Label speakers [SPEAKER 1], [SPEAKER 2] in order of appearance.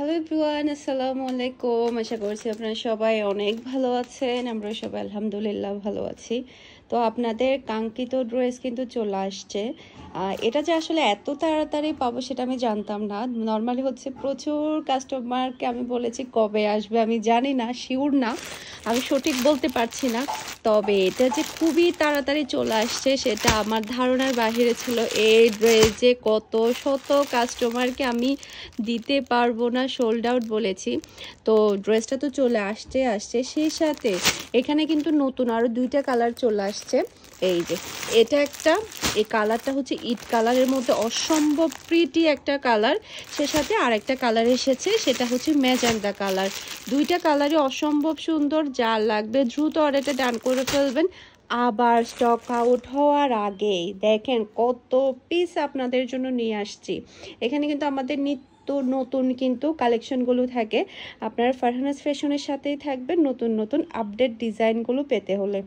[SPEAKER 1] Hello everyone, আসসালামু আলাইকুম। আশা করছি আপনারা সবাই অনেক ভালো আছেন। আমরা সবাই আলহামদুলিল্লাহ ভালো আছি। তো আপনাদের কাঙ্ক্ষিত ড্রেস কিন্তু চলে আসছে। এটা যে আসলে এত তাড়াতাড়ি পাবো সেটা আমি জানতাম না। নর্মালি হচ্ছে প্রচুর কাস্টমারকে আমি বলেছি কবে আসবে আমি জানি না, শিওর না, আমি সঠিক বলতে পারছি না। তবে এটা যে খুবই তাড়াতাড়ি চলে আসছে সেটা আমার ধারণার বাহিরে ছিল। এই ড্রেস যে কত শত কাস্টমারকে আমি দিতে পারবো না, সোল্ড আউট বলেছি। তো ড্রেসটা তো চলে আসছে সেই সাথে এখানে কিন্তু নতুন আরও দুইটা কালার চলে আসছে। এই যে এটা একটা, এই কালারটা হচ্ছে ইট কালারের মধ্যে অসম্ভব প্রিটি একটা কালার। সে সাথে আর একটা কালার এসেছে, সেটা হচ্ছে ম্যাজেন্টা কালার। দুইটা কালারই অসম্ভব সুন্দর। যা লাগবে দ্রুত অর্ডারটা ডান করে ফেলবেন। আবার স্টক আউট হওয়ার আগেই দেখেন কত পিস আপনাদের জন্য নিয়ে আসছি। এখানে কিন্তু আমাদের নিত্য নতুন কিন্তু কালেকশনগুলো থাকে। আপনারা ফারহানাস ফ্যাশনের সাথেই থাকবেন নতুন নতুন আপডেট ডিজাইনগুলো পেতে হলে।